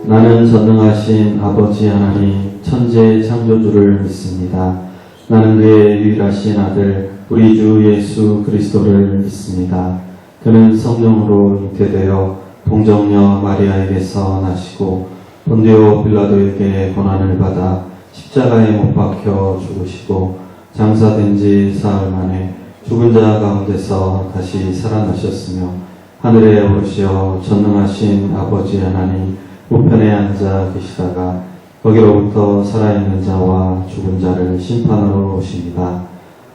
나는 전능하신 아버지 하나님 천재 창조주를 믿습니다. 나는 그의 유일하신 아들 우리 주 예수 그리스도를 믿습니다. 그는 성령으로 잉태되어 동정녀 마리아에게서 나시고 본디오 빌라도에게 고난을 받아 십자가에 못 박혀 죽으시고 장사된 지 사흘 만에 죽은 자 가운데서 다시 살아나셨으며 하늘에 오르시어 전능하신 아버지 하나님 우편에 앉아 계시다가 거기로부터 살아있는 자와 죽은 자를 심판하러 오십니다.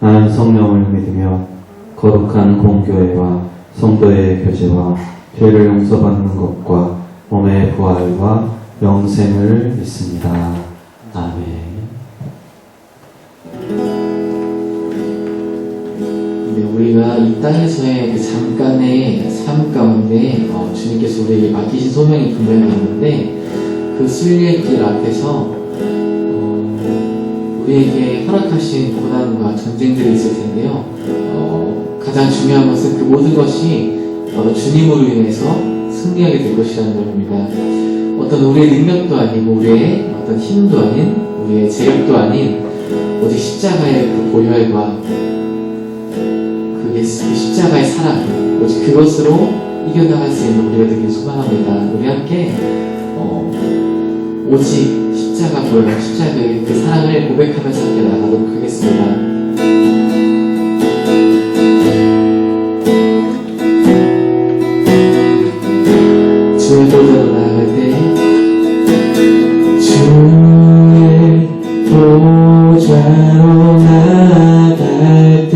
나는 성령을 믿으며 거룩한 공교회와 성도의 교제와 죄를 용서받는 것과 몸의 부활과 영생을 믿습니다. 아멘. 우리가 이 땅에서의 그 잠깐의 삶 가운데 주님께서 우리에게 맡기신 소명이 분명히 있는데 그 순례의 길 앞에서 우리에게 허락하신 고난과 전쟁들이 있을 텐데요. 가장 중요한 것은 그 모든 것이 바로 주님으로 인해서 승리하게 될 것이라는 점입니다. 어떤 우리의 능력도 아니고 우리의 어떤 힘도 아닌 우리의 재력도 아닌 오직 십자가의 그 보혈과 그 십자가의 사랑, 오직 그것으로 이겨나갈 수 있는 우리가 되길 소망합니다. 우리 함께 오직 십자가 보혈, 십자가의 그 사랑을 고백하면서 함께 나가도록 하겠습니다. 주의 보좌로 나아갈 때 주의 보좌로 나아갈 때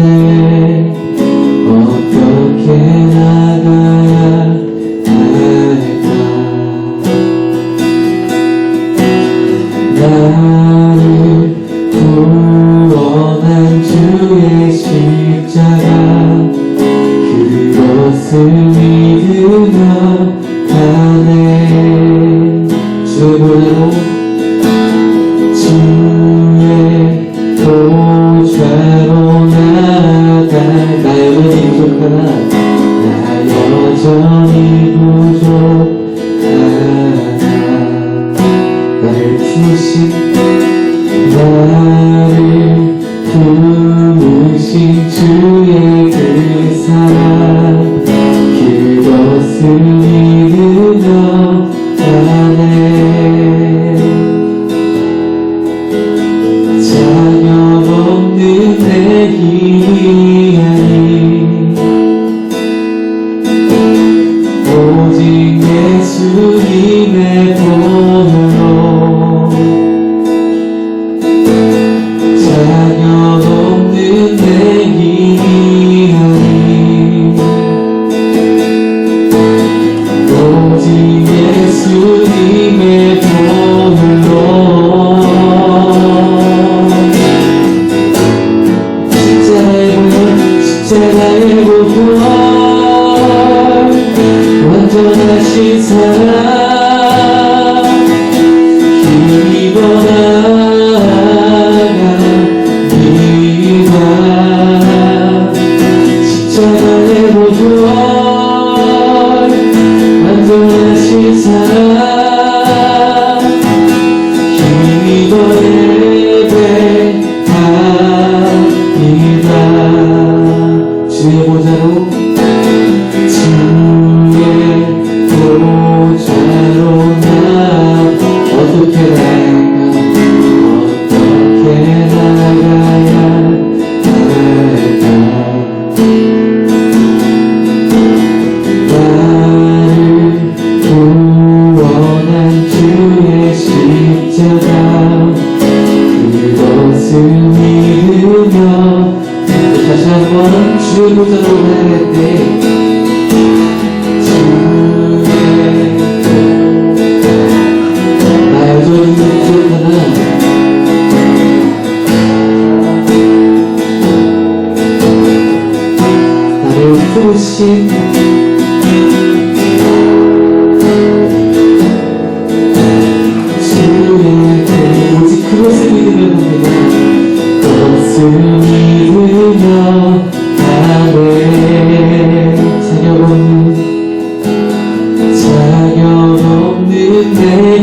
어떻게 나가야 할까? 나를 구원한 주의 십자가 그것을 믿으며 가네. 주의 보좌로 주의 보좌로 나아갈 나 여전히 부족하나 나 여전히 부족하나 나를 부르신 주의 그 사랑 그것을 믿으며 가네. 자격 없는 내 힘이 아닌 오직 예수님의 보혈로 자격 없는 내 힘이 아닌 오직 예수님의 보혈로 십자가의 보혈 완전하신 사랑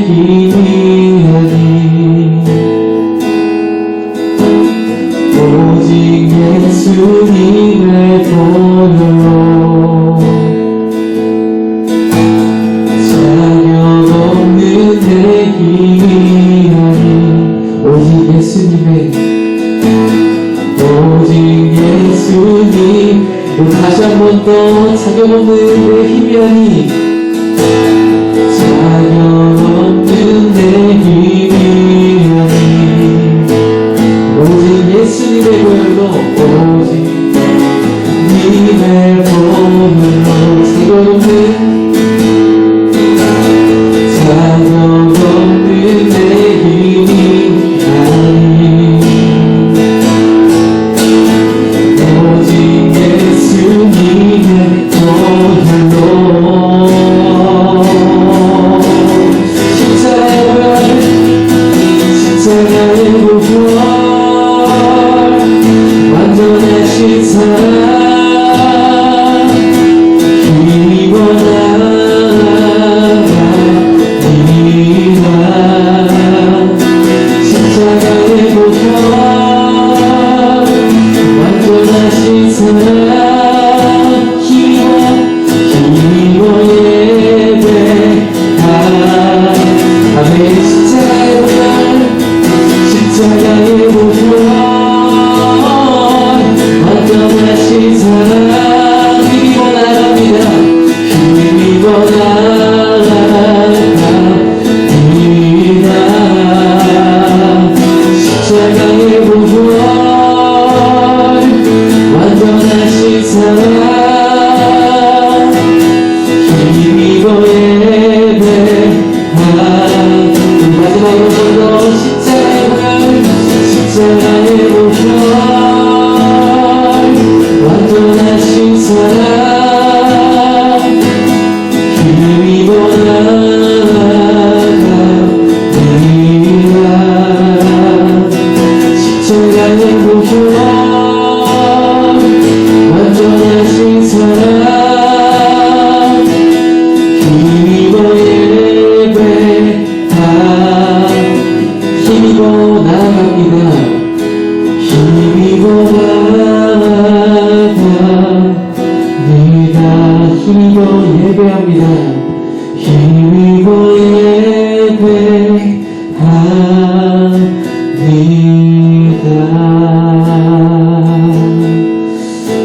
힘이 아닌 오직 예수님의 보혈로 자격 없는 내 힘이 아닌 오직 예수님 다시 한 번 더 자격 없는 내 힘이 아닌 자격 없는 내 힘이 아닌 오직 예수님의 보혈로 오직 님의 보혈로 자격 없는 내 힘이 아닌 오직 예수님의 보혈로 십자가의 보혈 완전하신 사랑 힘입어 나갑니다. 십자가의 보혈 완전하신 사랑 힘입어 예배하라. 아멘. 십자가의 보혈 완전하신 사랑 힘입어 나갑니다. 힘입어 나갑니다. 십자가의 보혈 완전하신 사랑 힘입어 예배하라. 마지막으로 십자가의 보혈 완전하신 사랑 힘입어 나갑니다. 십자가의 보혈 완전하신 사랑 힘입어 예배하라. 힘입어 나갑니다. 힘입어 나갑니다. 힘입어 예배합니다. 힘입어 예배합니다.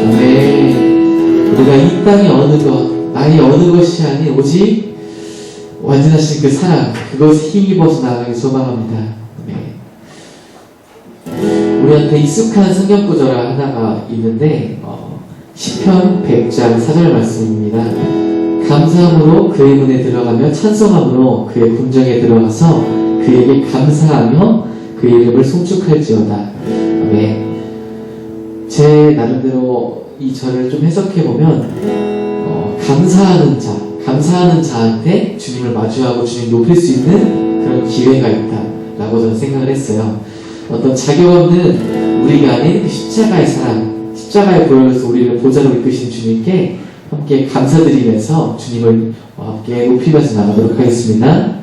아멘. 우리가 이 땅의 어느 것, 나의 어느 것이 아닌 오직 완전하신 그 사랑, 그것에 힘입어서 나가기 소망합니다. 우리한테 익숙한 성경 구절 하나가 있는데 시편 100장 4절 말씀입니다. 감사함으로 그의 문에 들어가며 찬송함으로 그의 궁정에 들어가서 그에게 감사하며 그의 이름을 송축할지어다. 아멘. 제 나름대로 이 절을 좀 해석해보면 감사하는 자한테 주님을 마주하고 주님 높일 수 있는 그런 기회가 있다라고 저는 생각을 했어요. 어떤 자격 없는 우리가 아닌 그 십자가의 사랑, 십자가의 보혈로서 우리를 보좌로 이끄신 주님께 함께 감사드리면서 주님을 함께 높이면서 나가도록 하겠습니다.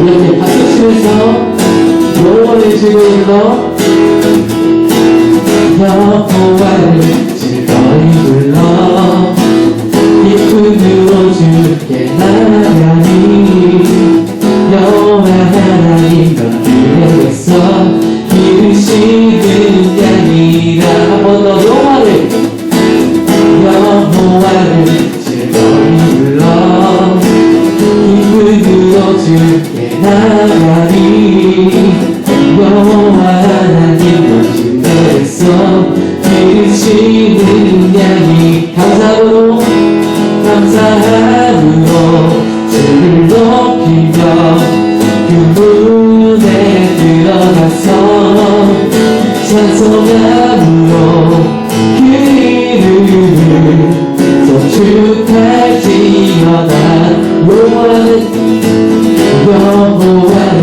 우리 박수 치면서 영원의 즐거움으로 여호와를 즐거이 불러 기쁨으로 주께 나가니 여호와 하나님 너희에게서 기르시는 양이라. 한 번 더 여호와를 즐거이 불러 기쁨으로 주께 나가니 여호와 하나님 너희에게서 기르시는 양이. 감사함으로 주를 높이며 그 문에 들어가서 찬송함으로 그 이름을 송축할지어다. 여호와를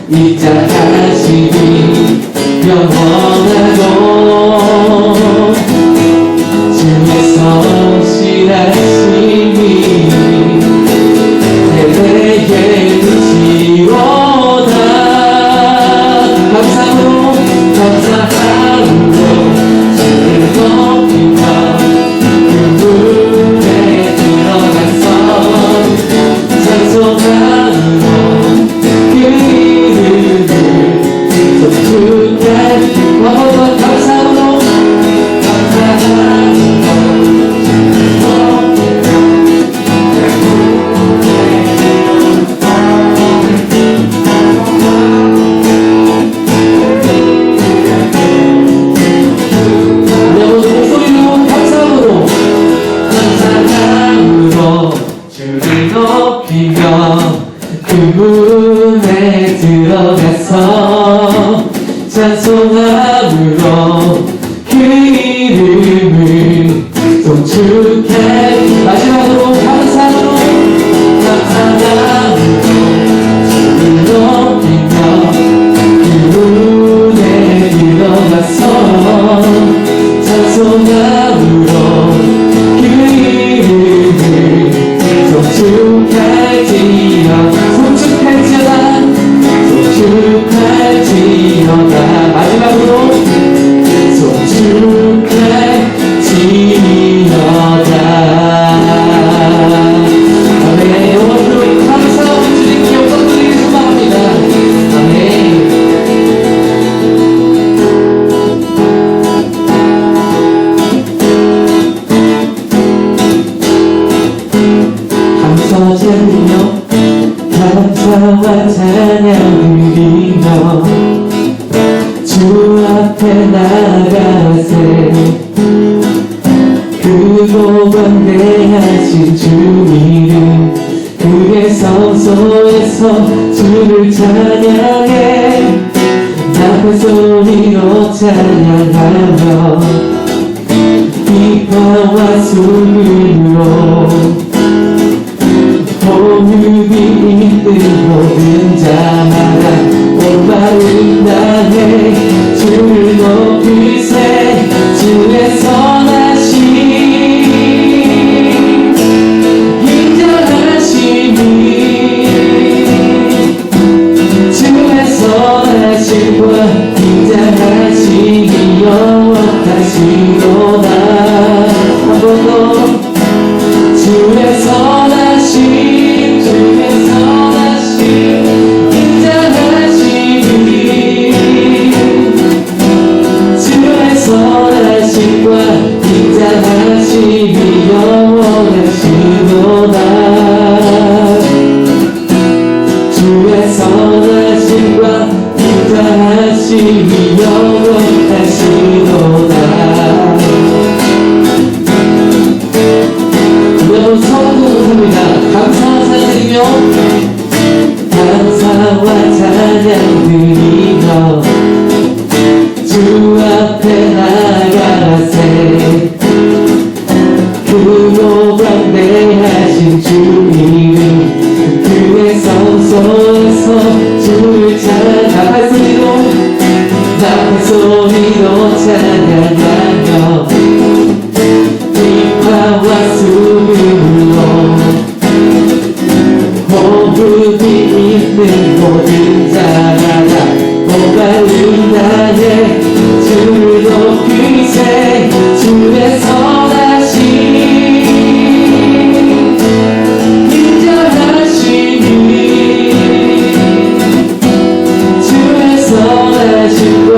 입장하시니 영원하고 주의 성실하심이 내게 미치로다. 감사함으로 주를 높이며 그 문에 들어가서 찬송함으로 그 이름을 높이게. 한번더 감사함으로 주를 높이며 그 문에 들어가서 찬송함으로 그 이름을 송축해. 마지막으로 감사함으로 주를 높이며 그 문에 들어가서 찬송함으로 그 이름을 송축할지어다. 마지막으로 송축할지어다. 아멘. 오늘도 감사하고 주님께 영광 드리기 소망합니다. 아멘. 감사와 찬양 드리며 주 앞에 나가세. 크고 권대하신 주 이름 그의 성소에서 주를 찬양해. 나쁜 소리로 찬양하며 기뻐와 숨으로 호흡이 있는 모든 자마다 올바른 땅에 주를 높이세. 주의 선하심 인정하심이 주의 선하심과 인정하심이 영원하시로다. 한 번 더 주의 선하심 선하심과 인자하심이 영원하시도다. 주의 선하심과 인자하심이 영원하시도다. 여러분 성도합니다. 감사와 찬양드리며 감사와 찬양 드리며 주 앞에 나가세. 크고 광대하신 주 이름 그의 성소에서 주를 찬양할 소리로 나팔 소리로 찬양하며 기파와 숨으로 호흡이 있는 모든 자마다 목마른 나의 주를 높이세. 주의 선하심 인정하심이 주의 선하심과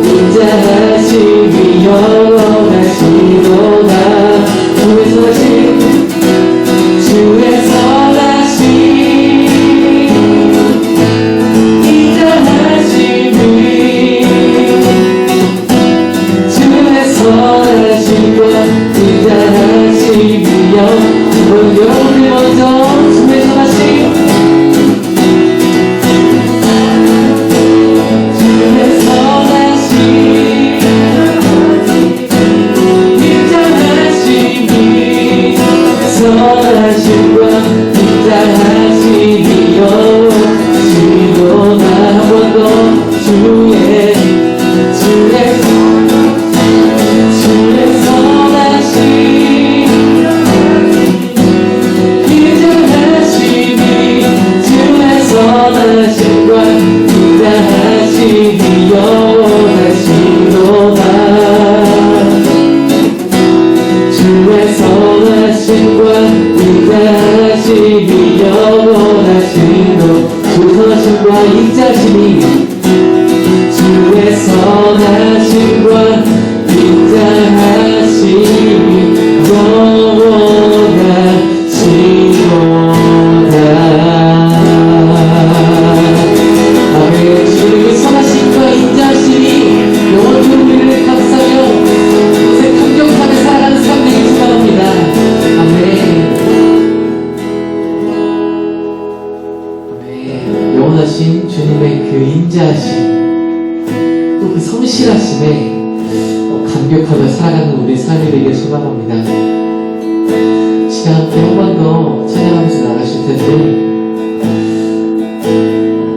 인정하심이 영원하시도다. 주의 선하심 주의 선하심 인정하심이 주의 선하심과 인정하심이여. 여러분들 먼저 주의 선하심 주의 선하심 인자하심 또 그 성실하심에 감격하며 살아가는 우리의 삶이 되길 소망합니다. 시간 함께 한 번 더 찬양하면서 나가실 텐데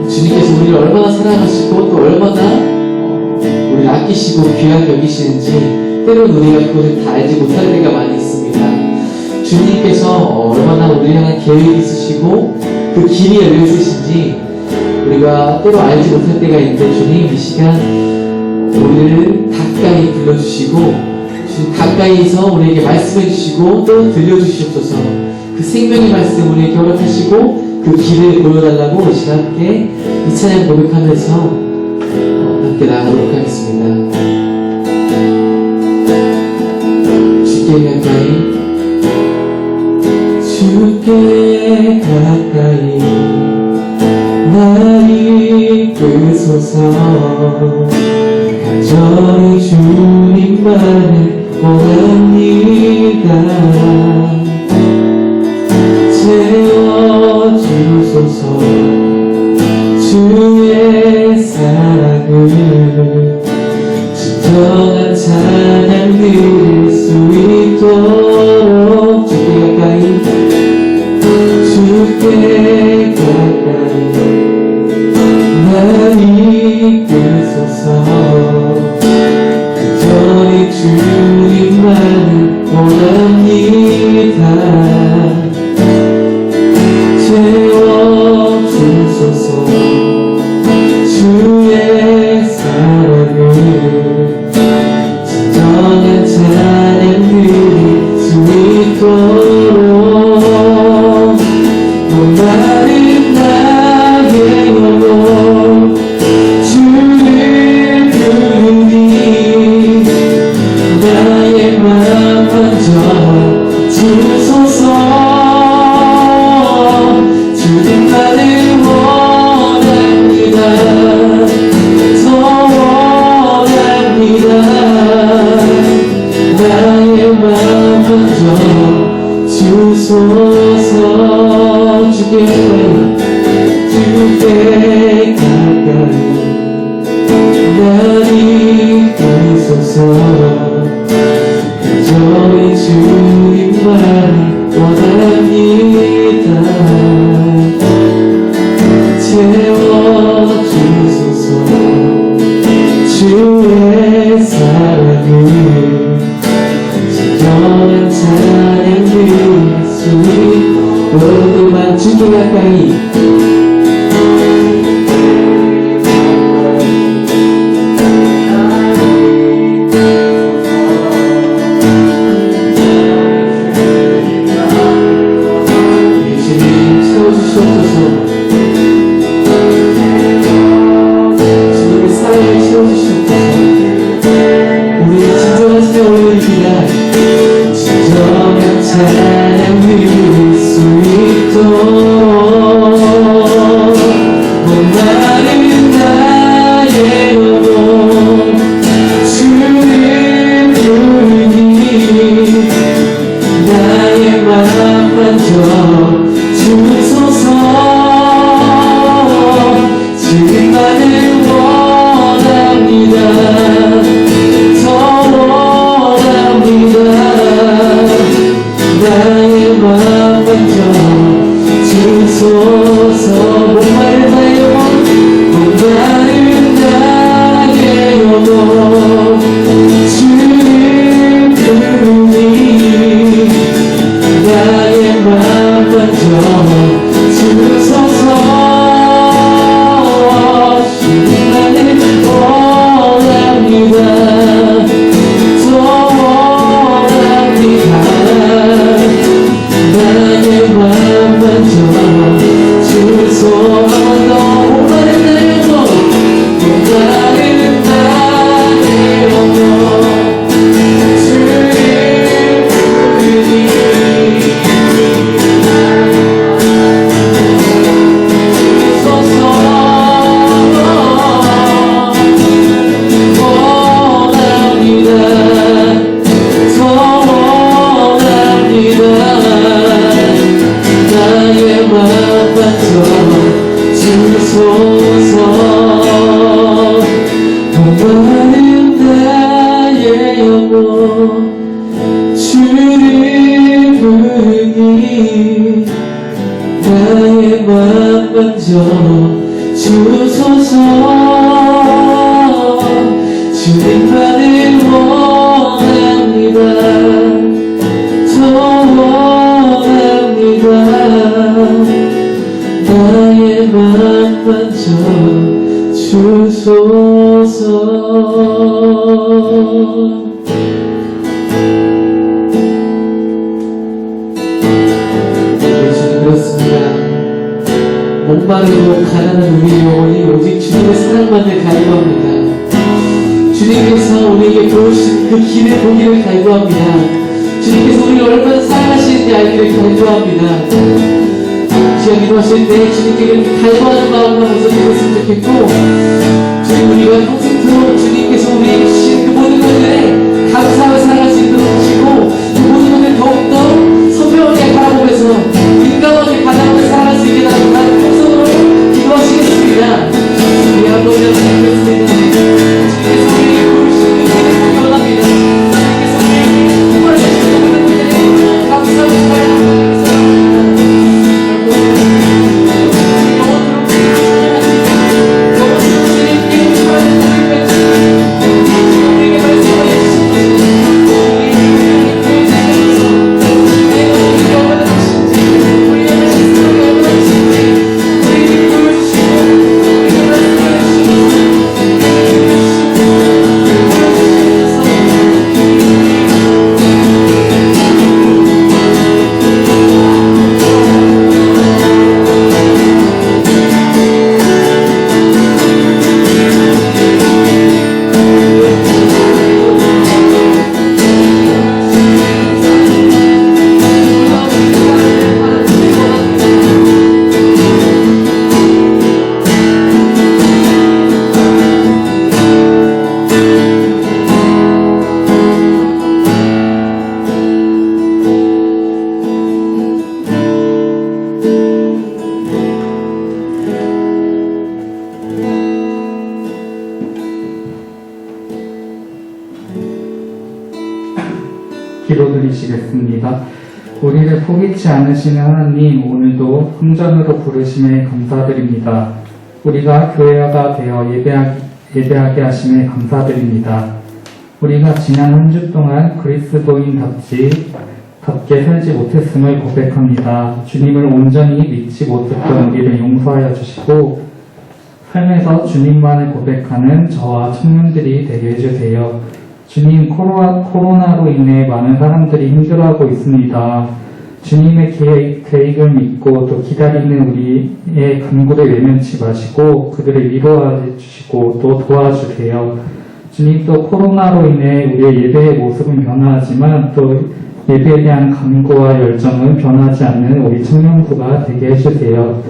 주님께서 우리를 얼마나 사랑하시고 또 얼마나 우리를 아끼시고 귀하게 여기시는지 때로는 우리가 그것을 다 알지 못할 때가 많이 있습니다. 주님께서 얼마나 우리를 향한 계획이 있으시고 그 길이 열려있으신지 우리가 때로 알지 못할 때가 있는데 주님 이 시간 우리를 가까이 불러주시고 주님 가까이서 우리에게 말씀해 주시고 또 들려주시옵소서. 그 생명의 말씀 우리에게 허락하시고 그 길을 보여달라고 이 시간 함께 이 찬양 고백하면서 함께 나아가도록 하겠습니다. 주께 가까이 주께 가까이 날 이끄소서. 간절히 주님만을 원합니다. 채워주소서. 주의 사랑을 진정한 찬양 드릴 수 있도록 주께 가까이 주께 가까이 날 이끄소서. 간절히 주님만을 원합니다. 주님만을 원합니다. 더 원합니다. 나의 맘 만져 주소서. 주님 그렇습니다. 목마르고 가난한 우리 영혼이 오직 주님의 사랑만을 갈구합니다. 주님께서 우리에게 보여주신 그 길을 보기를 갈구합니다. 주님께서 우리를 얼마나 사랑하시는지 알기를 갈구합니다. 시간 기도하실 때 주님께 갈구하는 마음으로 모습했으면 좋겠고, 주님 우리가 평생토록 주님께서 우리에게 주신 그 모든 것들에 감사하고 사랑할 수 있도록 하시고, 그 모든 것을 더욱더 선명하게 바라보면서 인간하게 가장하며 사랑할 수 있게 하는 평생으로 기도하시겠습니다. 우리 아버지 하나님 기도했습니다. 주님께서 우리에게 보여주신 그 길을 보기 원합니다. 주님께서 우리에게 구원해주신 그 모든 것들에 감사하고 사랑합니다. 기도드리시겠습니다. 우리를 포기치 않으시는 하나님, 오늘도 성전으로 부르심에 감사드립니다. 우리가 교회가 되어 예배하게 하심에 감사드립니다. 우리가 지난 한 주 동안 그리스도인답게 살지 못했음을 고백합니다. 주님을 온전히 믿지 못했던 우리를 용서하여 주시고, 삶에서 주님만을 고백하는 저와 청년들이 되게 해주세요. 주님, 코로나로 인해 많은 사람들이 힘들어하고 있습니다. 주님의 계획을 믿고 또 기다리는 우리의 간구를 외면치 마시고 그들을 위로해 주시고 또 도와주세요. 주님, 또 코로나로 인해 우리의 예배의 모습은 변화하지만 또 예배에 대한 간구와 열정은 변하지 않는 우리 청년부가 되게 해주세요.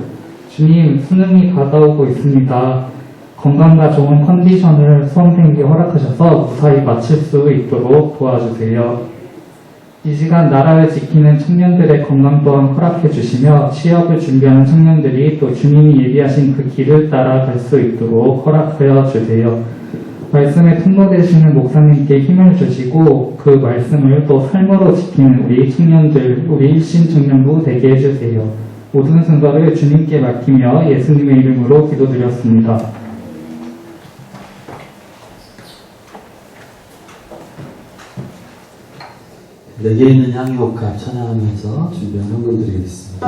주님, 수능이 다가오고 있습니다. 건강과 좋은 컨디션을 수험생에게 허락하셔서 무사히 마칠 수 있도록 도와주세요. 이 시간 나라를 지키는 청년들의 건강 또한 허락해 주시며 취업을 준비하는 청년들이 또 주님이 예비하신 그 길을 따라갈 수 있도록 허락하여 주세요. 말씀에 통로되시는 목사님께 힘을 주시고 그 말씀을 또 삶으로 지키는 우리 청년들, 우리 일신 청년부 되게 해주세요. 모든 순서를 주님께 맡기며 예수님의 이름으로 기도드렸습니다. 내게 있는 향유옥합 찬양하면서 준비한 헌금 드리겠습니다.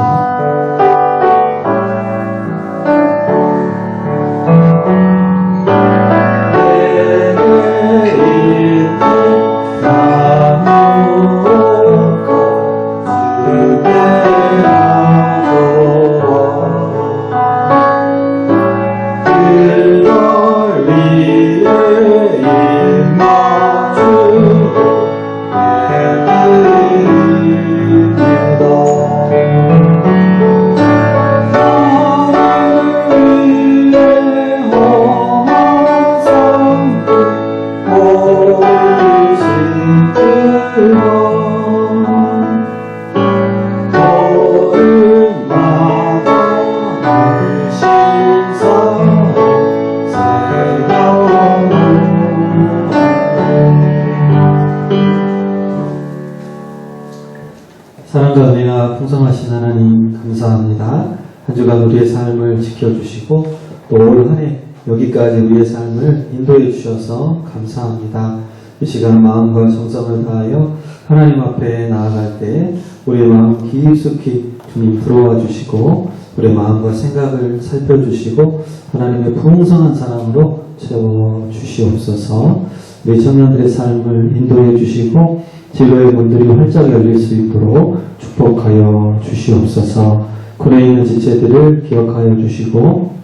사랑과 은혜가 풍성하신 하나님 감사합니다. 한 주간 우리의 삶을 지켜주시고 또 올 한 해 여기까지 우리의 삶을 인도해 주셔서 감사합니다. 이 시간 마음과 정성을 다하여 하나님 앞에 나아갈 때 우리의 마음 깊숙이 주님 들어와 주시고 우리의 마음과 생각을 살펴주시고 하나님의 풍성한 사랑으로 채워 주시옵소서. 우리 청년들의 삶을 인도해 주시고 진로의 문들이 활짝 열릴 수 있도록 축복하여 주시옵소서. 군에 있는 지체들을 기억하여 주시고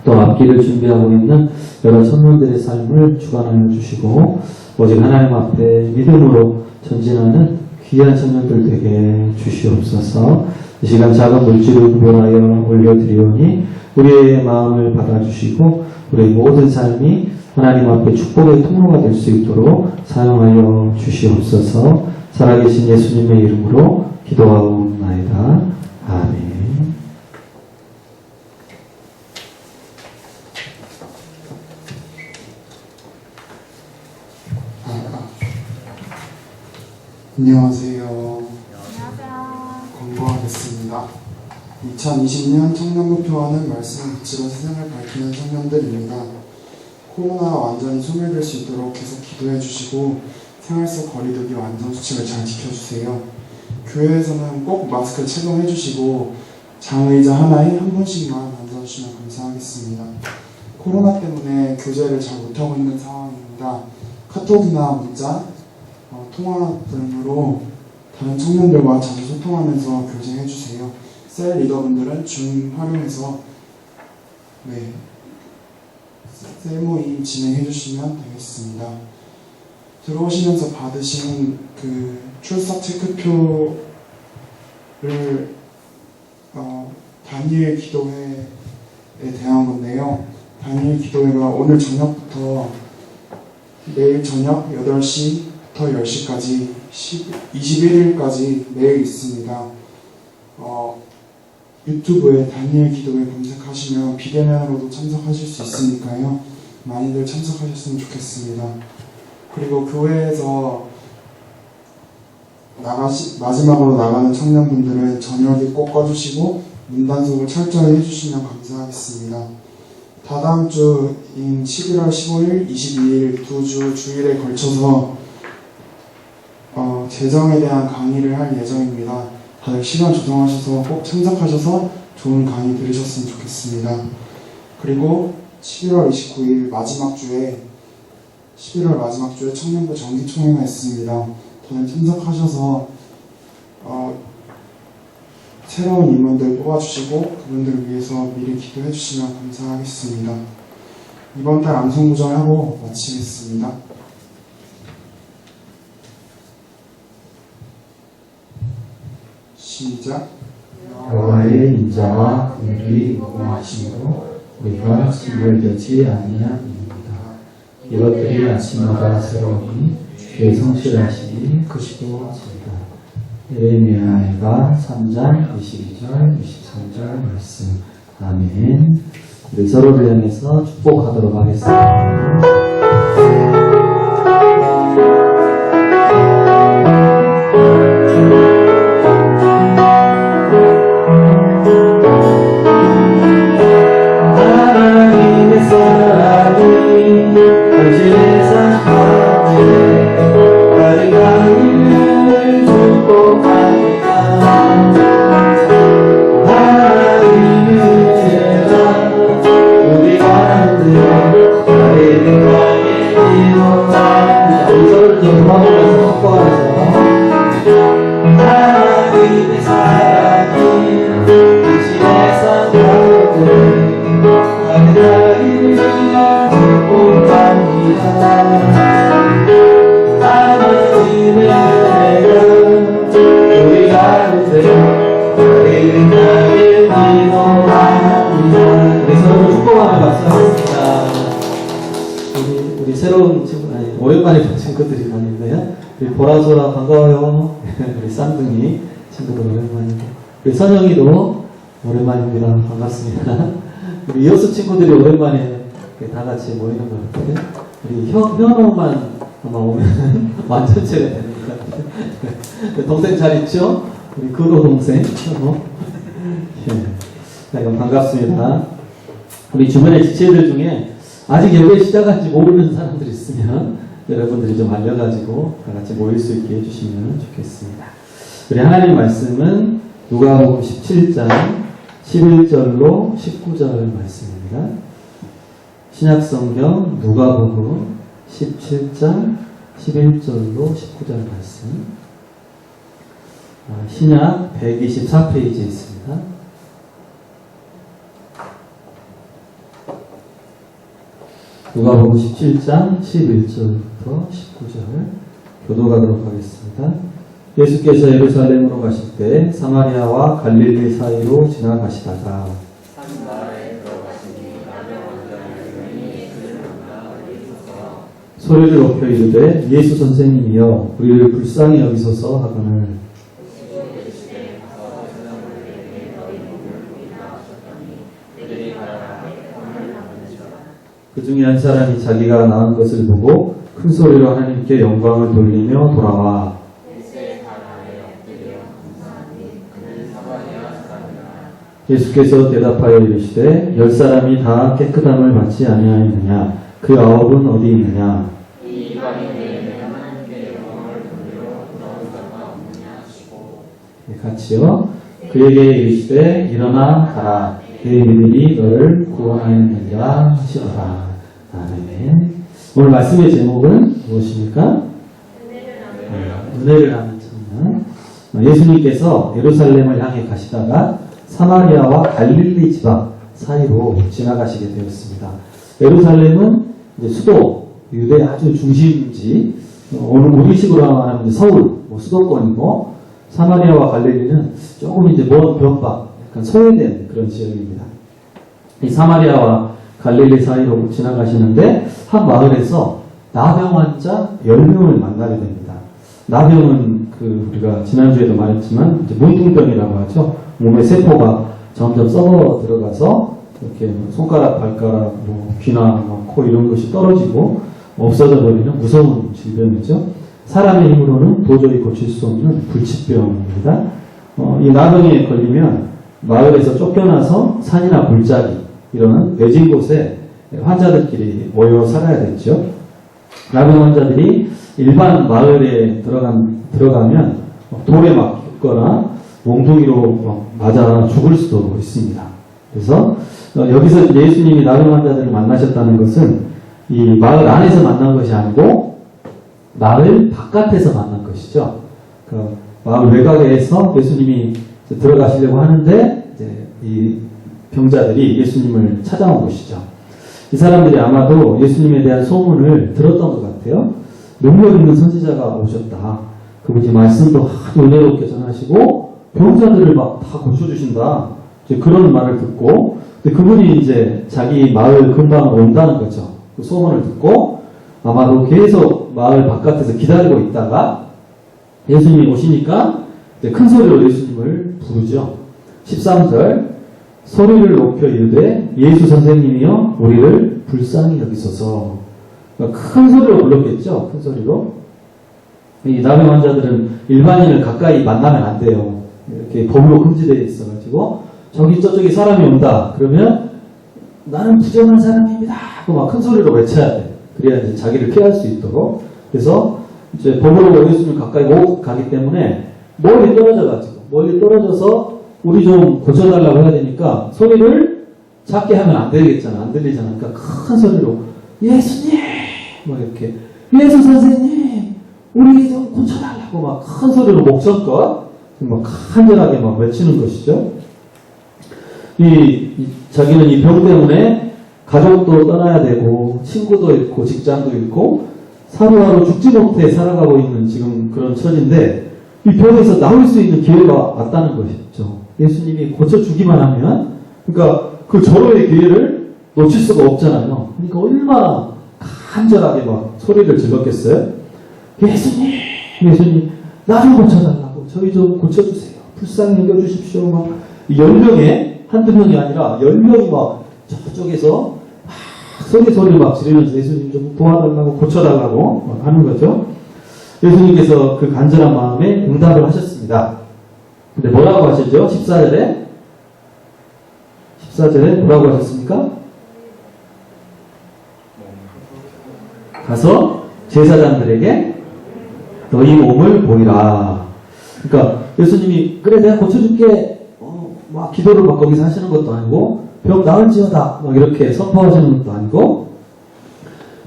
또 앞길을 준비하고 있는 여러 청년들의 삶을 주관하여 주시고 오직 하나님 앞에 믿음으로 전진하는 귀한 청년들 되게 주시옵소서. 이 시간 작은 물질을 구별하여 올려드리오니 우리의 마음을 받아주시고 우리의 모든 삶이 하나님 앞에 축복의 통로가 될 수 있도록 사용하여 주시옵소서. 살아계신 예수님의 이름으로 기도하옵나이다. 아멘. 안녕하세요. 안녕하세요. 공부하겠습니다. 2020년 청년목표와는 말씀을 붙이고 세상을 밝히는 청년들입니다. 코로나가 완전히 소멸될 수 있도록 계속 기도해 주시고 생활 속 거리두기 안전수칙을 잘 지켜주세요. 교회에서는 꼭 마스크 착용해 주시고 장의자 하나에 한 분씩만 앉아주시면 감사하겠습니다. 코로나 때문에 교제를 잘 못하고 있는 상황입니다. 카톡이나 문자, 통화 등으로 다른 청년들과 자주 소통하면서 교제해주세요. 셀 리더분들은 줌 활용해서 셀 모임 진행해주시면 되겠습니다. 들어오시면서 받으신 그 출석 체크표를 다니엘 기도회에 대한 건데요. 다니엘 기도회가 오늘 저녁부터 내일 저녁 8시부터 10시까지 21일까지 매일 있습니다. 유튜브에 다니엘 기도회 검색하시면 비대면으로도 참석하실 수 있으니까요. 많이들 참석하셨으면 좋겠습니다. 그리고 교회에서 마지막으로 나가는 청년분들은 저녁에 꼭 꺼주시고 문단속을 철저히 해주시면 감사하겠습니다. 다다음 주인 11월 15일, 22일 두 주 주일에 걸쳐서 재정에 대한 강의를 할 예정입니다. 다들 시간 조정하셔서 꼭 참석하셔서 좋은 강의 들으셨으면 좋겠습니다. 그리고 11월 29일 마지막 주에 청년부 정기총회가 있습니다. 다들 참석하셔서 새로운 임원들 뽑아주시고 그분들을 위해서 미리 기도해 주시면 감사하겠습니다. 이번 달 암송구절하고 마치겠습니다. 시작. 여호와의 인자와 긍휼이 무궁하시므로 우리가 진멸되지 아니함입니다. 이것들이 아침마다 새로우니 주의 성실하시니 크시도지이다. 예레미야가 3장 22절 23절 말씀. 아멘. 우리 서로를 향해서 축복하도록 하겠습니다. 우리 새로운 친구, 오랜만에 본 친구들이 많이 있네요. 우리 보라소라 반가워요. 우리 쌍둥이 친구들 오랜만이고, 우리 선영이도 오랜만입니다. 반갑습니다. 우리 이호수 친구들이 오랜만에 다 같이 모이는 것 같아요. 우리 현호만 아마 오면 완전체가 되는 것 같아요. 동생 잘 있죠? 우리 근호 동생 현호. 예. 반갑습니다. 우리 주변의 지체들 중에 아직 예배 시작한지 모르는 사람들이 있으면 여러분들이 좀 알려가지고 다 같이 모일 수 있게 해주시면 좋겠습니다. 우리 하나님 말씀은 누가복음 17장 11절로 19절 말씀입니다. 신약성경 누가복음 17장 11절로 19절 말씀. 신약 124페이지에 있습니다. 누가복음 17장 11절부터 19절 교도가도록 하겠습니다. 예수께서 예루살렘으로 가실 때 사마리아와 갈릴리 사이로 지나가시다가 소리를 높여 이르되 예수 선생님이여 우리를 불쌍히 여기소서 하거늘 그 중에 한 사람이 자기가 낳은 것을 보고 큰 소리로 하나님께 영광을 돌리며 돌아와 예수께서 대답하여 이르시되 10사람이 다 깨끗함을 받지 아니하였느냐 그 9은 어디 있느냐 네, 같이요. 그에게 이르시되 일어나 가라 내 믿음이 너를 구원하였느니라 하시더라. 아멘. 오늘 말씀의 제목은 무엇입니까? 은혜를 하는 청년. 예수님께서 예루살렘을 향해 가시다가 사마리아와 갈릴리 지방 사이로 지나가시게 되었습니다. 예루살렘은 이제 수도, 유대 아주 중심지, 오늘 우리식으로 하면 서울, 수도권이고, 사마리아와 갈릴리는 조금 이제 먼 변방, 약간 소외된 그런 지역입니다. 이 사마리아와 갈릴리 사이로 지나가시는데 한 마을에서 나병 환자 10명을 만나게 됩니다. 나병은 우리가 지난주에도 말했지만 이제 문둥병이라고 하죠. 몸의 세포가 점점 썩어 들어가서 이렇게 손가락, 발가락, 귀나 코 이런 것이 떨어지고 없어져 버리는 무서운 질병이죠. 사람의 힘으로는 도저히 고칠 수 없는 불치병입니다. 이 나병에 걸리면 마을에서 쫓겨나서 산이나 골짜기 이런 외진 곳에 환자들끼리 모여 살아야 됐죠. 나병 환자들이 일반 마을에 들어가면 돌에 맞거나 몽둥이로 맞아 죽을 수도 있습니다. 그래서 여기서 예수님이 나병 환자들을 만나셨다는 것은 이 마을 안에서 만난 것이 아니고 마을 바깥에서 만난 것이죠. 그 마을 외곽에서 예수님이 들어가시려고 하는데 이제 이 병자들이 예수님을 찾아온 것이죠. 이 사람들이 아마도 예수님에 대한 소문을 들었던 것 같아요. 능력 있는 선지자가 오셨다. 그분이 말씀도 아주 은혜롭게 전하시고 병자들을 막 다 고쳐주신다. 이제 그런 말을 듣고 그분이 이제 자기 마을 근방으로 온다는 거죠. 그 소문을 듣고 아마도 계속 마을 바깥에서 기다리고 있다가 예수님이 오시니까 큰 소리로 예수님을 부르죠. 13절 소리를 높여 이르되 예수 선생님이여 우리를 불쌍히 여기소서. 그러니까 큰 소리로 불렀겠죠. 큰 소리로. 이 나병 환자들은 일반인을 가까이 만나면 안 돼요. 이렇게 법으로 금지되어 있어가지고 저기 저쪽에 사람이 온다. 그러면 나는 부정한 사람입니다. 하고 막 큰 소리로 외쳐야 돼. 그래야 이제 자기를 피할 수 있도록. 그래서 이제 법으로 예수님 가까이 못 가기 때문에 멀리 떨어져서 우리 좀 고쳐달라고 해야 되니까 소리를 작게 하면 안 되겠잖아. 안 들리잖아. 그러니까 큰 소리로 예수님! 막 이렇게 예수 선생님! 우리 좀 고쳐달라고 막 큰 소리로 목청껏 막 간절하게 막 외치는 것이죠. 자기는 이 병 때문에 가족도 떠나야 되고 친구도 있고 직장도 있고 하루하루 죽지 못해 살아가고 있는 지금 그런 처지인데 이 병에서 나올 수 있는 기회가 왔다는 것이죠. 예수님이 고쳐주기만 하면 그러니까 그 절호의 기회를 놓칠 수가 없잖아요. 그러니까 얼마나 간절하게 막 소리를 질렀겠어요. 예수님 나 좀 고쳐달라고 저희 좀 고쳐주세요. 불쌍히 여겨주십시오. 막 10명에 한두 명이 아니라 10명이 막 저쪽에서 소리를 막 지르면서 예수님 좀 도와달라고 고쳐달라고 막 하는 거죠. 예수님께서 그 간절한 마음에 응답을 하셨습니다. 근데 뭐라고 하셨죠? 14절에 뭐라고 하셨습니까? 가서 제사장들에게 너희 몸을 보이라. 그러니까 예수님이 그래 내가 고쳐줄게 막 기도를 막 거기서 하시는 것도 아니고 병 나을지어다 막 이렇게 선포하시는 것도 아니고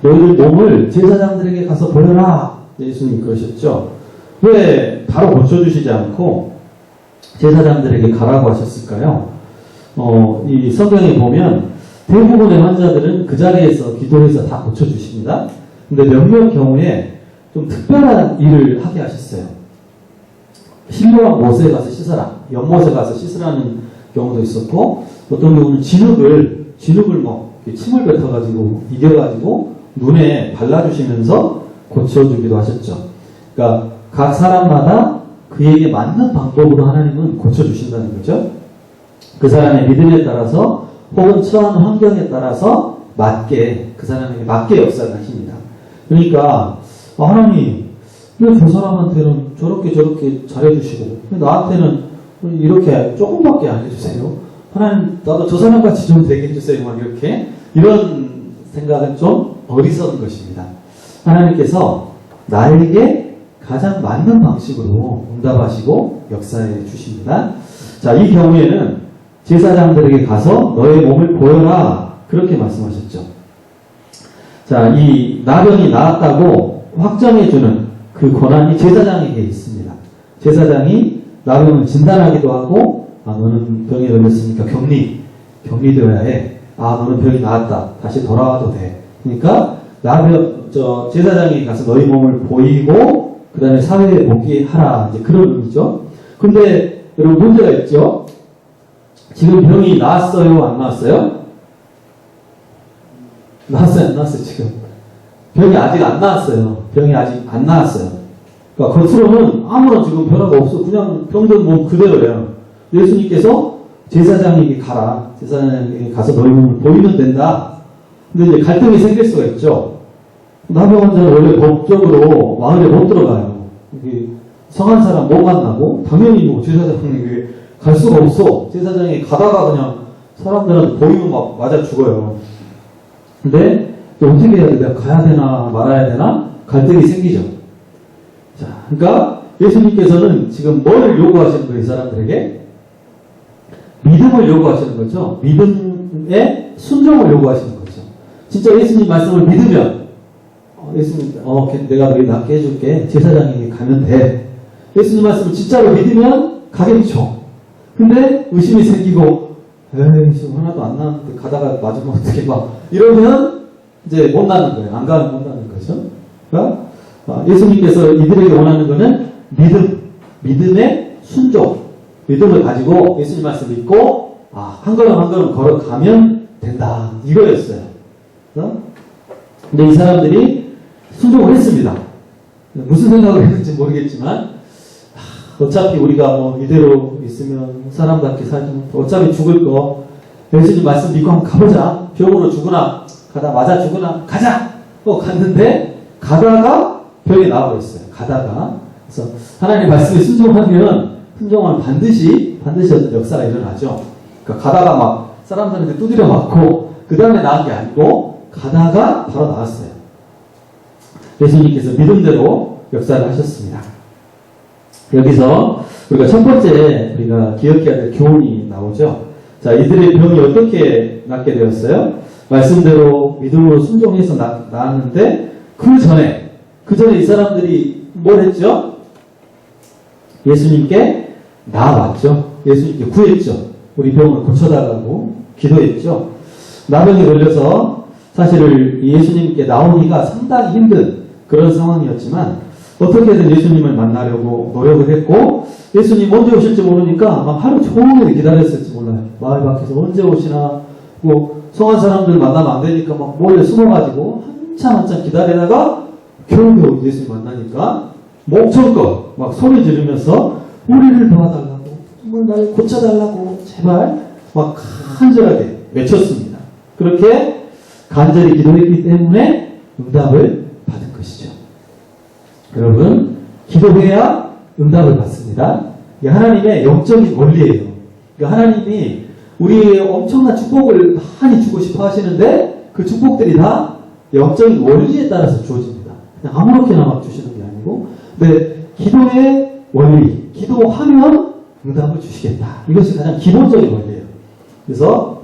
너희들 몸을 제사장들에게 가서 보여라. 예수님이 그러셨죠. 왜 바로 고쳐주시지 않고 제사장들에게 가라고 하셨을까요? 이 성경에 보면 대부분의 환자들은 그 자리에서 기도해서 다 고쳐주십니다. 근데 몇몇 경우에 좀 특별한 일을 하게 하셨어요. 신령한 못에 가서 씻어라, 연못에 가서 씻으라는 경우도 있었고, 어떤 경우는 진흙을 뭐 침을 뱉어가지고 이겨가지고 눈에 발라주시면서 고쳐주기도 하셨죠. 그러니까 각 사람마다 그에게 맞는 방법으로 하나님은 고쳐주신다는 거죠. 그 사람의 믿음에 따라서 혹은 처한 환경에 따라서 맞게 그 사람에게 맞게 역사를 하십니다. 그러니까 하나님 왜 저 사람한테는 저렇게 잘해주시고 왜 나한테는 이렇게 조금밖에 안 해주세요. 하나님 나도 저 사람같이 좀 되게 해주세요. 막 이런 생각은 좀 어리석은 것입니다. 하나님께서 나에게 가장 맞는 방식으로 응답하시고 역사해 주십니다. 자, 이 경우에는 제사장들에게 가서 너의 몸을 보여라 그렇게 말씀하셨죠. 자, 이 나병이 나았다고 확정해주는 그 권한이 제사장에게 있습니다. 제사장이 나병을 진단하기도 하고 너는 병에 걸렸으니까 격리되어야 해. 너는 병이 나았다. 다시 돌아와도 돼. 그러니까 제사장이 가서 너희 몸을 보이고 그 다음에 사회에 복귀하라. 이제 그런 의미죠. 근데 여러분 문제가 있죠. 지금 병이 나았어요? 안 나았어요? 나았어요? 안 나았어요? 지금 병이 아직 안 나았어요. 그러니까 겉으로는 아무런 지금 변화가 없어. 그냥 병든 몸 그대로예요. 예수님께서 제사장에게 가라. 제사장에게 가서 너희 몸을 보이면 된다. 근데 이제 갈등이 생길 수가 있죠. 나병 환자는 원래 법적으로 마을에 못 들어가요. 성한 사람 못 만나고 당연히 뭐 제사장에게 갈 수가 없어. 제사장이 가다가 그냥 사람들한테 보이면 막 맞아 죽어요. 근데 어떻게 해야 돼? 내가 가야 되나 말아야 되나? 갈등이 생기죠. 자, 그러니까 예수님께서는 지금 뭘 요구하시는 거예요? 이 사람들에게? 믿음을 요구하시는 거죠. 믿음의 순종을 요구하시는 거죠. 진짜 예수님 말씀을 믿으면 예수님 내가 너희 낫게 해줄게. 제사장에게 가면 돼. 예수님 말씀을 진짜로 믿으면 가겠죠. 근데 의심이 생기고 지금 하나도 안 나는데 가다가 맞으면 어떻게 막 이러면 이제 못 나는 거예요. 안 가면 못 나는 거죠. 그러니까 예수님께서 이들에게 원하는 거는 믿음의 순종, 믿음을 가지고 예수님 말씀 믿고 한 걸음 한 걸음 걸어가면 된다. 이거였어요. 근데 이 사람들이 순종을 했습니다. 무슨 생각을 했는지 모르겠지만 어차피 우리가 뭐 이대로 있으면 사람답게 살면 어차피 죽을 거 예수님 말씀 믿고 한번 가보자. 병으로 죽으나 가다 맞아 죽으나 가자. 갔는데 가다가 병이 나와버렸어요. 그래서 하나님 말씀에 순종하면 반드시 어떤 역사가 일어나죠. 그러니까 가다가 막 사람들한테 두드려 맞고 그 다음에 나은 게 아니고 가다가 바로 나왔어요. 예수님께서 믿음대로 역사를 하셨습니다. 여기서 우리가 첫 번째 우리가 기억해야 될 교훈이 나오죠. 자, 이들의 병이 어떻게 낫게 되었어요? 말씀대로 믿음으로 순종해서 나았는데 그 전에 이 사람들이 뭘 했죠? 예수님께 나아왔죠. 예수님께 구했죠. 우리 병을 고쳐달라고 기도했죠. 나병에 걸려서 사실 예수님께 나오기가 상당히 힘든 그런 상황이었지만 어떻게든 예수님을 만나려고 노력을 했고 예수님 언제 오실지 모르니까 막 하루 종일 기다렸을지 몰라요. 마을 밖에서 언제 오시나 뭐 성한 사람들 만나면 안 되니까 막 몰래 숨어가지고 한참 기다리다가 겨우 예수님 만나니까 목청껏 막 소리 지르면서 우리를 도와달라고 정말 날 고쳐달라고 제발 막 간절하게 외쳤습니다. 그렇게 간절히 기도했기 때문에 응답을 받은 것이죠. 여러분, 기도해야 응답을 받습니다. 이게 하나님의 영적인 원리예요. 그러니까 하나님이 우리의 엄청난 축복을 많이 주고 싶어 하시는데 그 축복들이 다 영적인 원리에 따라서 주어집니다. 그냥 아무렇게나 막 주시는 게 아니고, 근데 기도의 원리, 기도하면 응답을 주시겠다. 이것이 가장 기본적인 원리예요. 그래서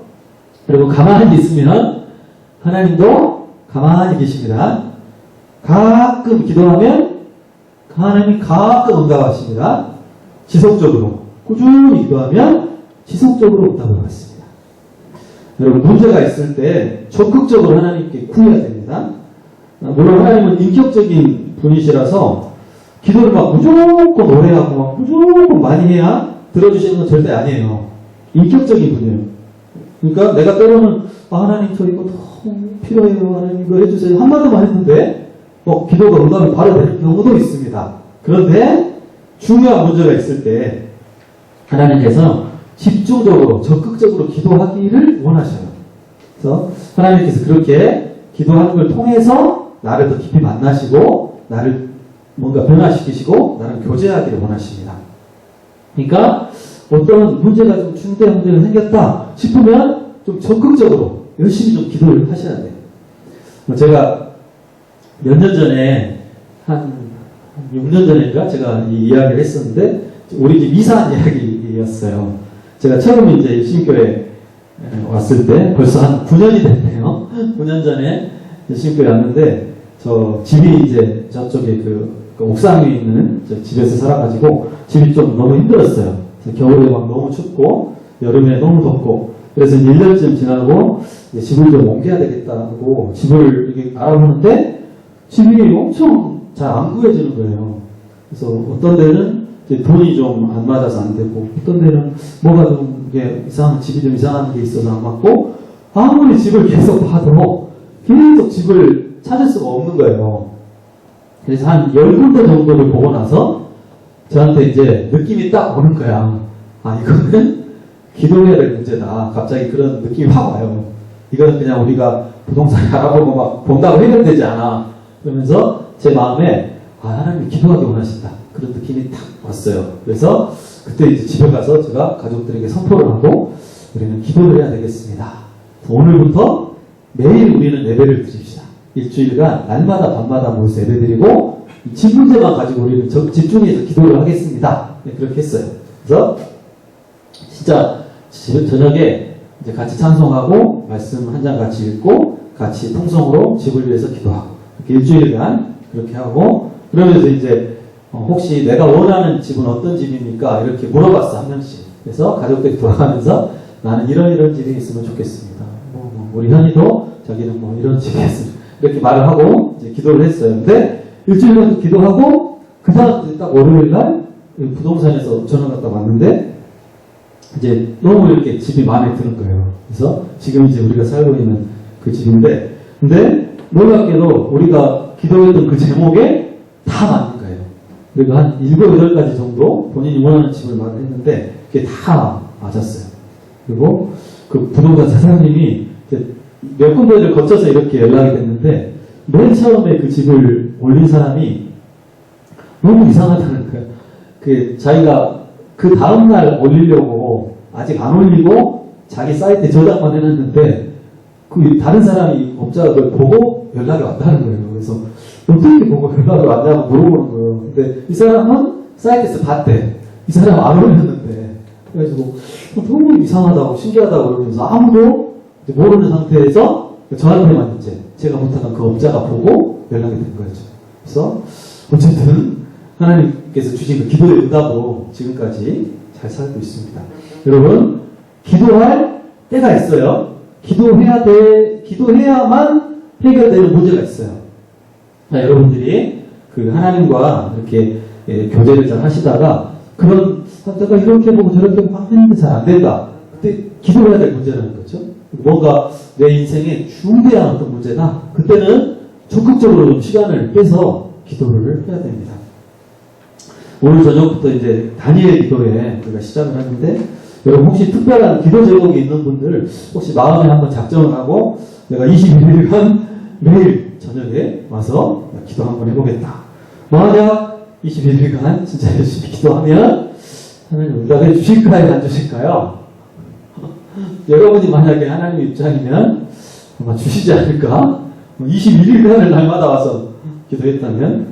여러분 가만히 있으면 하나님도 가만히 계십니다. 가끔 기도하면 하나님이 가끔 응답하십니다. 지속적으로 꾸준히 기도하면 지속적으로 응답을 받습니다. 여러분 문제가 있을 때 적극적으로 하나님께 구해야 됩니다. 물론 하나님은 인격적인 분이시라서 기도를 막 무조건 오래 하고 막 무조건 많이 해야 들어주시는 건 절대 아니에요. 인격적인 분이에요. 그러니까 내가 때로는 하나님 저 이거 너무 필요해요. 하나님 이거 해주세요. 한마디만 했는데 기도가 응답이 바로 되는 경우도 있습니다. 그런데 중요한 문제가 있을 때 하나님께서 집중적으로 적극적으로 기도하기를 원하셔요. 그래서 하나님께서 그렇게 기도하는 걸 통해서 나를 더 깊이 만나시고 나를 뭔가 변화시키시고 나를 교제하기를 원하십니다. 그러니까 어떤 문제가 좀 중대한 문제가 생겼다 싶으면 좀 적극적으로 열심히 좀 기도를 하셔야 돼요. 제가 몇 년 전에 한 6년 전인가 제가 이 이야기를 했었는데 우리 집 이사한 이야기였어요. 제가 처음 이제 일신교회 왔을 때 벌써 한 9년이 됐네요. 9년 전에 일신교회 왔는데 저 집이 이제 저쪽에 그 옥상 위에 있는 저 집에서 살아가지고 집이 좀 너무 힘들었어요. 겨울에 막 너무 춥고 여름에 너무 덥고 그래서 1년쯤 지나고 이제 집을 좀 옮겨야 되겠다 하고 집을 이렇게 알아보는데 집이 엄청 잘 안 구해지는 거예요. 그래서 어떤 데는 이제 돈이 좀 안 맞아서 안 되고 어떤 데는 뭐가 좀 이게 집이 좀 이상한 게 있어서 안 맞고 아무리 집을 계속 봐도 계속 집을 찾을 수가 없는 거예요. 그래서 한 10군데 정도를 보고 나서 저한테 이제 느낌이 딱 오는 거야. 이거는 기도해야 될 문제다. 갑자기 그런 느낌이 확 와요. 이거는 그냥 우리가 부동산 알아보고 막 본다고 해결되지 않아. 그러면서 제 마음에 하나님이 기도하기 원하신다. 그런 느낌이 탁 왔어요. 그래서 그때 이제 집에 가서 제가 가족들에게 선포를 하고 우리는 기도를 해야 되겠습니다. 오늘부터 매일 우리는 예배를 드립시다. 일주일간 날마다 밤마다 모여서 예배 드리고 집 문제만 가지고 우리는 집중해서 기도를 하겠습니다. 네, 그렇게 했어요. 그래서 진짜 저녁에 이제 같이 찬송하고 말씀 한 장 같이 읽고 같이 통성으로 집을 위해서 기도하고 이렇게 일주일간 그렇게 하고 그러면서 이제 혹시 내가 원하는 집은 어떤 집입니까? 이렇게 물어봤어 한 명씩. 그래서 가족들이 돌아가면서 나는 이런 집이 있으면 좋겠습니다. 우리 현이도 자기는 이런 집이 있으면 이렇게 말을 하고 이제 기도를 했어요. 근데 일주일간 기도하고 그 다음 딱 월요일날 부동산에서 전화가 딱 왔는데 이제 너무 이렇게 집이 마음에 드는 거예요. 그래서 지금 이제 우리가 살고 있는 그 집인데 근데 놀랍게도 우리가 기도했던 그 제목에 다 맞는 거예요. 그리고 한 7, 8가지 정도 본인이 원하는 집을 말했는데 그게 다 맞았어요. 그리고 그 부동산 사장님이 몇 군데를 거쳐서 이렇게 연락이 됐는데 맨 처음에 그 집을 올린 사람이 너무 이상하다는 거예요. 자기가 그 다음날 올리려고 아직 안 올리고 자기 사이트에 저장만 해놨는데 다른 사람이 업자가 그걸 보고 연락이 왔다는 거예요. 그래서 어떻게 보고 연락이 왔냐고 물어보는 거예요. 근데 이 사람은 사이트에서 봤대. 이 사람 안 올렸는데. 그래가지고 너무 이상하다고 신기하다고 그러면서 아무도 모르는 상태에서 저한테만 이제 제가 부탁한 그 업자가 보고 연락이 된 거죠. 그래서 어쨌든 하나님께서 주신 그 기도의 응답으로 지금까지 잘 살고 있습니다. 여러분 기도할 때가 있어요. 기도해야만 해결되는 문제가 있어요. 여러분들이 그 하나님과 이렇게 교제를 잘 하시다가 내가 이렇게 보고 저렇게 막 했는데 잘 안 된다. 그때 기도해야 될 문제라는 거죠. 뭔가 내 인생에 중대한 어떤 문제다. 그때는 적극적으로 좀 시간을 빼서 기도를 해야 됩니다. 오늘 저녁부터 이제 다니엘 기도에 우리가 시작을 하는데 여러분 혹시 특별한 기도 제목이 있는 분들 혹시 마음에 한번 작정을 하고 내가 21일간 매일 저녁에 와서 기도 한번 해보겠다. 만약 21일간 진짜 열심히 기도하면 하나님 응답해 주실까요? 안 주실까요? 여러분이 만약에 하나님 입장이면 아마 주시지 않을까? 21일간을 날마다 와서 기도했다면,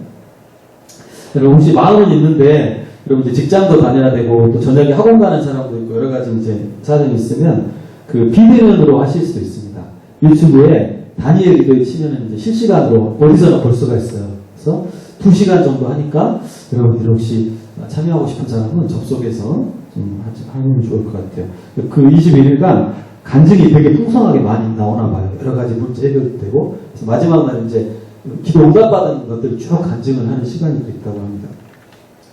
여러분 혹시 마음은 있는데 여러분 이제 직장도 다녀야 되고 또 저녁에 학원 가는 사람도 있고 여러 가지 이제 사정이 있으면 그 비대면으로 하실 수도 있습니다. 유튜브에 다니엘 기도에 치면은 이제 실시간으로 어디서나 볼 수가 있어요. 그래서 2시간 정도 하니까 여러분들 혹시 참여하고 싶은 사람은 접속해서 좀 하면 좋을 것 같아요. 그 21일간 간증이 되게 풍성하게 많이 나오나 봐요. 여러 가지 문제 해결되고 그래서 마지막 날 이제 기도 응답받은 것들 쭉 간증을 하는 시간이 있다고 합니다.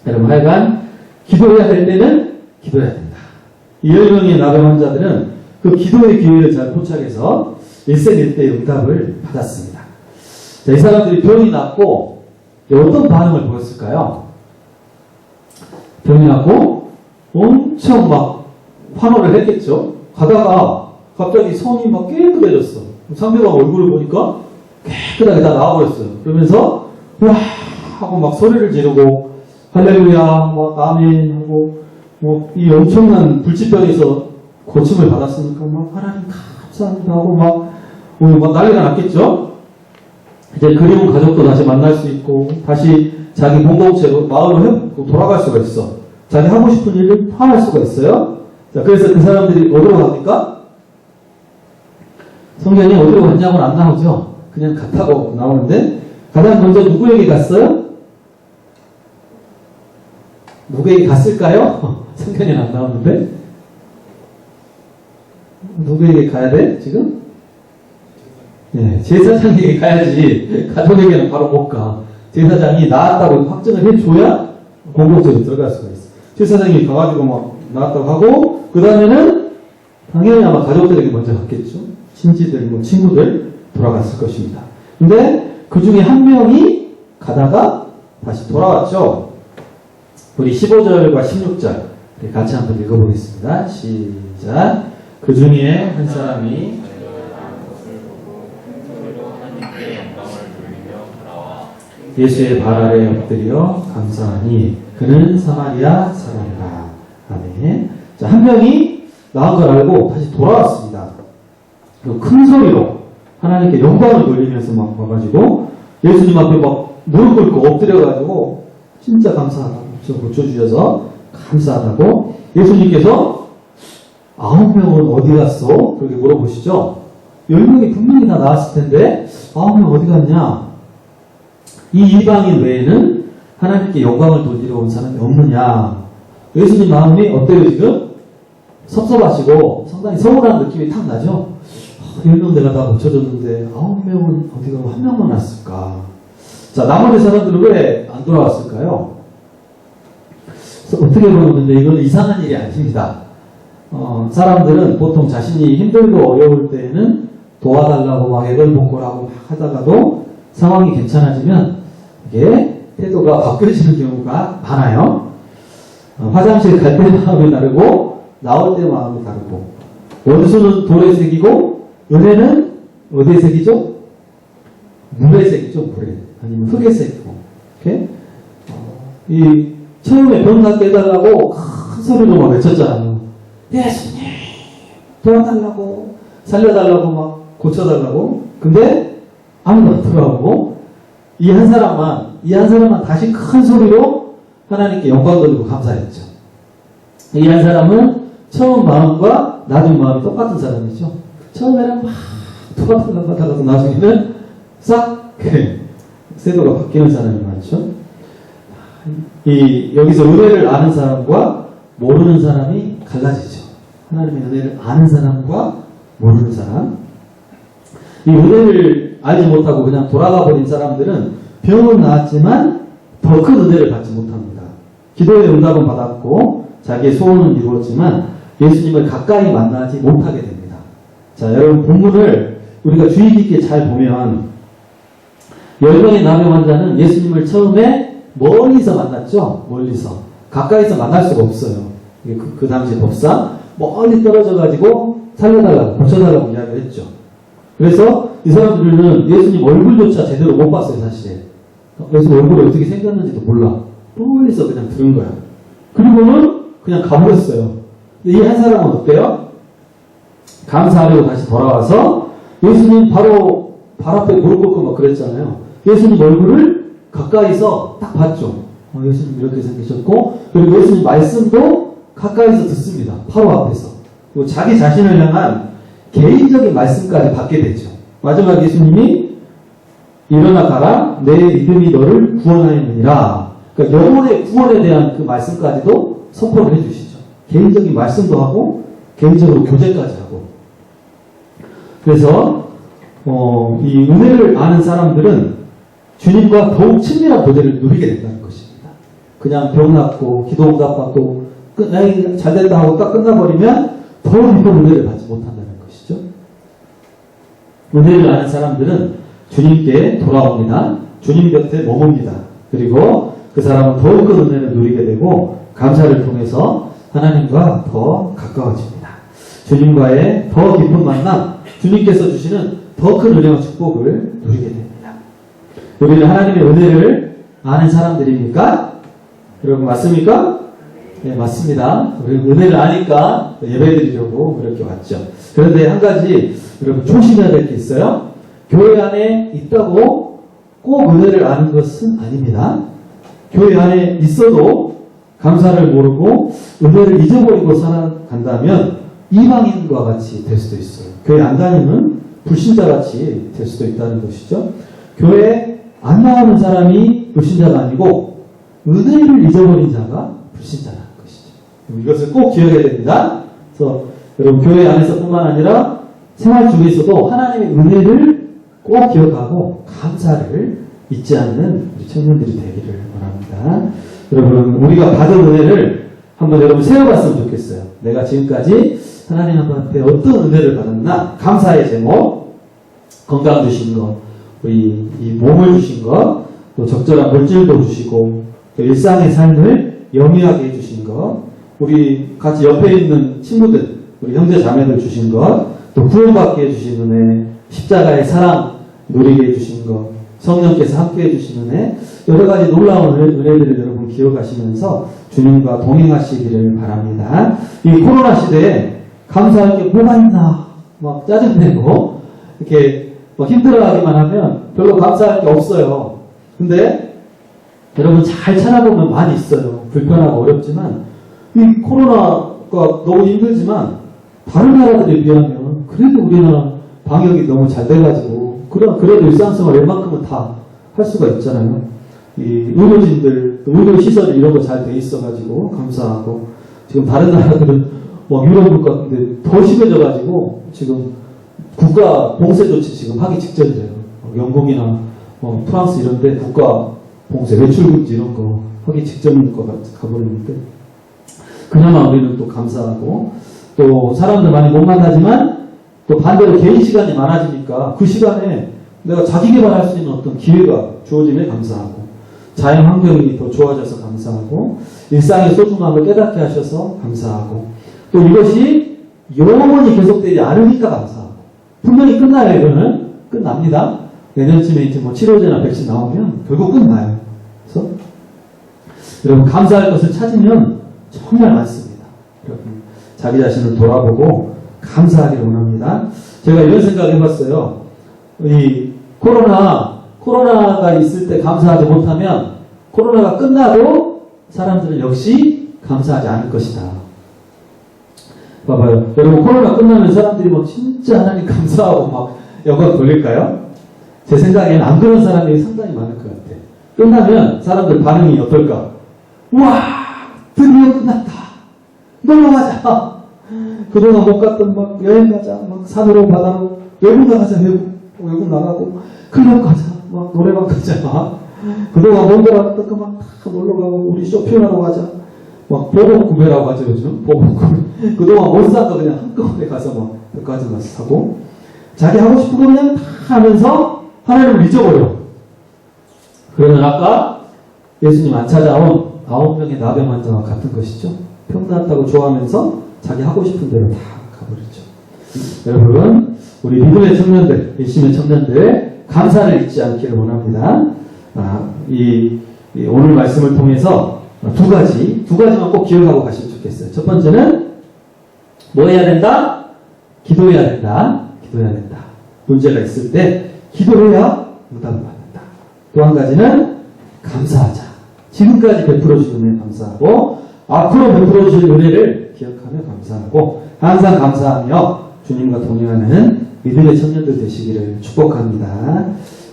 여러분 하여간 기도해야 될 때는 기도해야 된다. 이 10명의 나병 환자들은 그 기도의 기회를 잘 포착해서 일생일대의 응답을 받았습니다. 자, 이 사람들이 병이 낫고 어떤 반응을 보였을까요? 병이 낫고 엄청 막 환호를 했겠죠. 가다가 갑자기 손이 막 깨끗해졌어. 상대방 얼굴을 보니까 깨끗하게 다 나와버렸어요. 그러면서 와 하고 막 소리를 지르고 할렐루야 막 아멘 하고 뭐 이 엄청난 불치병에서 고침을 받았으니까 막 하나님 감사합니다 하고 막 난리가 났겠죠. 이제 그리운 가족도 다시 만날 수 있고 다시 자기 공동체로 마음을 돌아갈 수가 있어. 자기 하고 싶은 일을 할 수가 있어요. 자, 그래서 그 사람들이 어디로 갑니까? 성경에 어디로 갔냐고는 안 나오죠. 그냥 갔다고 나오는데 가장 먼저 누구에게 갔어요? 누구에게 갔을까요? 성경에는 안 나오는데 누구에게 가야 돼? 지금? 네, 제사장에게 가야지 가족에게는 바로 못 가. 제사장이 나았다고 확정을 해줘야 공동체로 들어갈 수가 있어. 제사장이 가가지고 막 나았다고 하고 그 다음에는 당연히 아마 가족들에게 먼저 갔겠죠. 친지들, 뭐 친구들 돌아갔을 것입니다. 근데 그 중에 한 명이 가다가 다시 돌아왔죠. 우리 15절과 16절 같이 한번 읽어보겠습니다. 시작. 그 중에 한 사람이 예수의 발 아래에 엎드려 감사하니 그는 사마리아 사람이라. 아멘. 자, 한 명이 나은 걸 알고 다시 돌아왔습니다. 큰 소리로 하나님께 영광을 돌리면서 막 와가지고 예수님 앞에 막 무릎 꿇고 엎드려가지고 진짜 감사하다고 저 고쳐주셔서 감사하다고 예수님께서 9명은 어디 갔어? 그렇게 물어보시죠. 10명이 분명히 다 나왔을 텐데 9명 어디 갔냐? 이 이방인 외에는 하나님께 영광을 돌리러 온 사람이 없느냐? 예수님 마음이 어때요 지금? 섭섭하시고 상당히 서운한 느낌이 탁 나죠? 10명 내가 다 고쳐줬는데 9명은 어디 가고 1명만 났을까? 자, 나머지 사람들은 왜 안 돌아왔을까요? 어떻게 보면 근데 이건 이상한 일이 아닙니다. 사람들은 보통 자신이 힘들고 어려울 때에는 도와달라고 막 애걸복걸하고 막 하다가도 상황이 괜찮아지면 이게 태도가 바뀌어지는 경우가 많아요. 화장실 갈 때 마음이 다르고 나올 때 마음이 다르고 원수는 돌에 새기고 은혜는 어디에 새기죠? 물에 새기죠. 물에. 아니면 흙에 새기고. 이렇게 이 처음에 병 낫게 해달라고 큰 소리로 막 외쳤잖아요. 예수님 도와달라고 살려달라고 막 고쳐달라고. 근데 아무도 안 돌아오고 이 한 사람만 다시 큰 소리로 하나님께 영광 돌리고 감사했죠. 이 한 사람은 처음 마음과 나중 마음이 똑같은 사람이죠. 처음에는 막 도와달라고 하다가도 나중에는 싹 세도가 바뀌는 사람이 많죠. 여기서 은혜를 아는 사람과 모르는 사람이 갈라지죠. 하나님의 은혜를 아는 사람과 모르는 사람. 이 은혜를 알지 못하고 그냥 돌아가 버린 사람들은 병은 나았지만 더 큰 은혜를 받지 못합니다. 기도의 응답은 받았고 자기의 소원은 이루었지만 예수님을 가까이 만나지 못하게 됩니다. 자, 여러분 본문을 우리가 주의 깊게 잘 보면 10명의 나병 환자는 예수님을 처음에 멀리서 만났죠. 멀리서. 가까이서 만날 수가 없어요. 그 당시 법상 멀리 떨어져가지고 살려달라고 고쳐달라고 이야기를 했죠. 그래서 이 사람들은 예수님 얼굴조차 제대로 못 봤어요. 사실. 그래서 얼굴이 어떻게 생겼는지도 몰라. 멀리서 그냥 들은 거야. 그리고는 그냥 가버렸어요. 근데 이 한 사람은 어때요? 감사하려고 다시 돌아와서 예수님 바로 발 앞에 무릎 꿇고 막 그랬잖아요. 예수님 얼굴을 가까이서 딱 봤죠. 예수님 이렇게 생기셨고, 그리고 예수님 말씀도 가까이서 듣습니다. 바로 앞에서. 그리고 자기 자신을 향한 개인적인 말씀까지 받게 되죠. 마지막 예수님이 일어나 가라, 내 믿음이 너를 구원하였느니라. 그러니까 영혼의 구원에 대한 그 말씀까지도 선포를 해주시죠. 개인적인 말씀도 하고 개인적으로 교제까지 하고. 그래서 이 은혜를 아는 사람들은 주님과 더욱 친밀한 교제를 누리게 된다는 것입니다. 그냥 병 낫고 기도 응답받고 잘 됐다 하고 딱 끝나버리면 더 깊은 은혜를 받지 못한다는 것이죠. 은혜를 아는 사람들은 주님께 돌아옵니다. 주님 곁에 머뭅니다. 그리고 그 사람은 더욱 큰 은혜를 누리게 되고 감사를 통해서 하나님과 더 가까워집니다. 주님과의 더 깊은 만남, 주님께서 주시는 더 큰 은혜와 축복을 누리게 됩니다. 우리는 하나님의 은혜를 아는 사람들입니까? 여러분 맞습니까? 네, 맞습니다. 우리 은혜를 아니까 예배드리려고 이렇게 왔죠. 그런데 한 가지 여러분 조심해야 될 게 있어요. 교회 안에 있다고 꼭 은혜를 아는 것은 아닙니다. 교회 안에 있어도 감사를 모르고 은혜를 잊어버리고 살아간다면 이방인과 같이 될 수도 있어요. 교회 안 다니는 불신자같이 될 수도 있다는 것이죠. 교회 안 나오는 사람이 불신자가 아니고 은혜를 잊어버린 자가 불신자라는 것이죠. 이것을 꼭 기억해야 됩니다. 그래서 여러분 교회 안에서뿐만 아니라 생활 중에서도 하나님의 은혜를 꼭 기억하고 감사를 잊지 않는 우리 청년들이 되기를 원합니다. 여러분 우리가 받은 은혜를 한번 여러분 세어봤으면 좋겠어요. 내가 지금까지 하나님 앞에 어떤 은혜를 받았나? 감사의 제목, 건강 주신 것, 이 몸을 주신 것, 또 적절한 물질도 주시고, 또 일상의 삶을 영위하게 해주신 것, 우리 같이 옆에 있는 친구들, 우리 형제 자매들 주신 것, 또 구원받게 해주신 은혜, 십자가의 사랑 누리게 해주신 것, 성령께서 함께 해주신 은혜, 여러 가지 놀라운 은혜들을 여러분 기억하시면서 주님과 동행하시기를 바랍니다. 이 코로나 시대에 감사할 게 뭐가 있나 막 짜증내고 이렇게 막 힘들어하기만 하면 별로 감사할 게 없어요. 근데 여러분 잘 찾아보면 많이 있어요. 불편하고 어렵지만 이 코로나가 너무 힘들지만 다른 나라들에 비하면 그래도 우리나라 방역이 너무 잘 돼가지고 그래도 일상생활 웬만큼은 다 할 수가 있잖아요. 이 의료진들, 의료시설 이런 거 잘 돼 있어가지고 감사하고 지금 다른 나라들은 유럽 국가 같은데 더 심해져가지고 지금 국가 봉쇄 조치 지금 하기 직전이래요. 영국이나 프랑스 이런데 국가 봉쇄, 외출 금지 이런 거 하기 직전인 것 가버리는데 그나마 우리는 또 감사하고 또 사람들 많이 못 만나지만 또 반대로 개인 시간이 많아지니까 그 시간에 내가 자기 개발할 수 있는 어떤 기회가 주어짐에 감사하고 자연 환경이 더 좋아져서 감사하고 일상의 소중함을 깨닫게 하셔서 감사하고 또 이것이 영원히 계속되지 않으니까 감사하고 분명히 끝나요. 이거는 끝납니다. 내년쯤에 이제 치료제나 백신 나오면 결국 끝나요. 그래서 여러분 감사할 것을 찾으면 정말 많습니다. 여러분 자기 자신을 돌아보고 감사하기를 원합니다. 제가 이런 생각을 해봤어요. 이 코로나가 있을 때 감사하지 못하면 코로나가 끝나도 사람들은 역시 감사하지 않을 것이다. 봐봐요. 여러분 코로나 끝나면 사람들이 진짜 하나님 감사하고 막 영광 돌릴까요? 제 생각에는 안 그런 사람이 상당히 많을 것 같아요. 끝나면 사람들 반응이 어떨까? 와 드디어 끝났다. 놀러 가자. 그동안 못 갔던 여행 가자. 산으로 바다로 외국 나가자. 외국 나가고 클럽 가자. 노래방 가자. 그동안 못 가봤던 거 다 놀러 가고 우리 쇼핑하러 가자. 보복 구매라고 하죠, 요즘. 보복 구매. 그동안 못 산 거 그냥 한꺼번에 가서 백화점 가서 사고. 자기 하고 싶은 거 그냥 다 하면서 하나님을 잊어버려. 그러면 아까 예수님 안 찾아온 9명의 나병 환자와 같은 것이죠. 평안하다고 좋아하면서 자기 하고 싶은 대로 다 가버리죠. 여러분, 우리 믿음의 청년들, 열심의 청년들, 감사를 잊지 않기를 원합니다. 오늘 말씀을 통해서 두 가지만 꼭 기억하고 가시면 좋겠어요. 첫 번째는 뭐 해야 된다? 기도해야 된다. 문제가 있을 때 기도해야 응답을 받는다. 또 한 가지는 감사하자. 지금까지 베풀어주신 은혜 감사하고 앞으로 베풀어주실 은혜를 기억하며 감사하고 항상 감사하며 주님과 동행하는 믿음의 청년들 되시기를 축복합니다.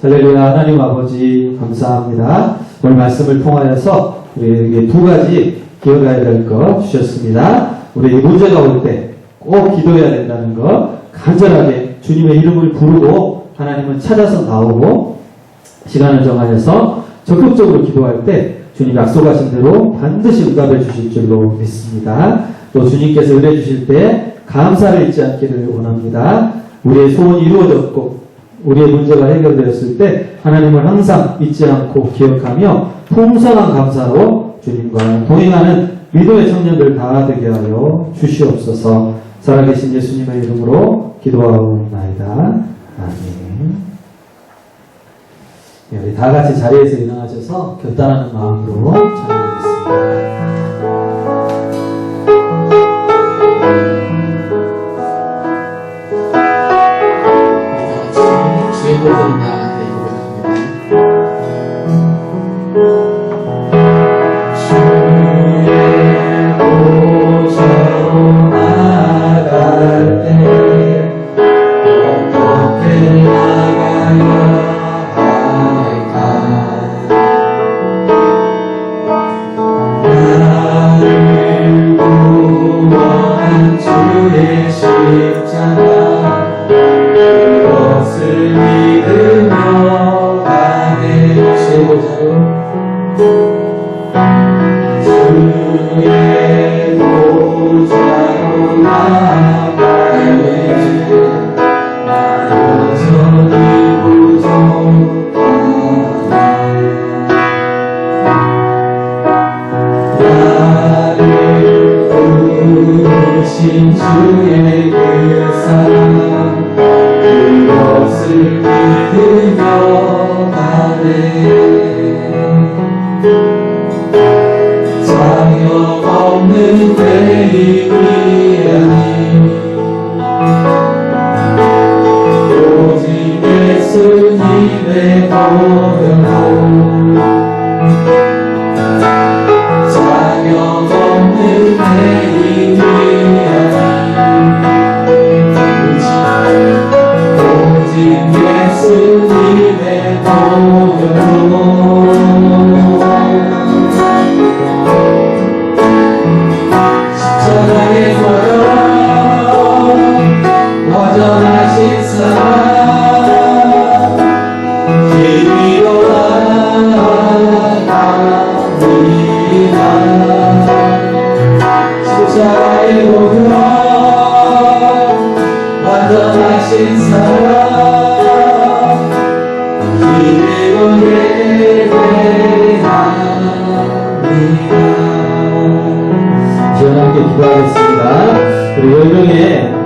할렐루야. 하나님 아버지 감사합니다. 오늘 말씀을 통하여서 우리에게 두 가지 기억해야 될 것 주셨습니다. 우리에게 문제가 올 때 꼭 기도해야 된다는 것, 간절하게 주님의 이름을 부르고 하나님은 찾아서 나오고 시간을 정하여서 적극적으로 기도할 때 주님 약속하신 대로 반드시 응답해 주실 줄로 믿습니다. 또 주님께서 은혜 주실 때 감사를 잊지 않기를 원합니다. 우리의 소원이 이루어졌고 우리의 문제가 해결되었을 때 하나님을 항상 잊지 않고 기억하며 풍성한 감사로 주님과 동행하는 믿음의 청년들 다 되게 하여 주시옵소서. 살아계신 예수님의 이름으로 기도하옵나이다. 아멘. 네, 우리 다 같이 자리에서 일어나셔서 결단하는 마음으로 찬양하겠습니다. 주의 보존 나아가게 고백합니다. 주의 그 사랑 그것을 믿으며 가네 자격 없는 내 위하니 오직 예수님의 보혈로 자격 없는 내 예수님의 보혈로 십자가에 걸려 완전하신 사랑 기위로 나아갑니다. 십자가에 걸려 완전하신 사랑 시원하게 기도하겠습니다. 그리고 10명의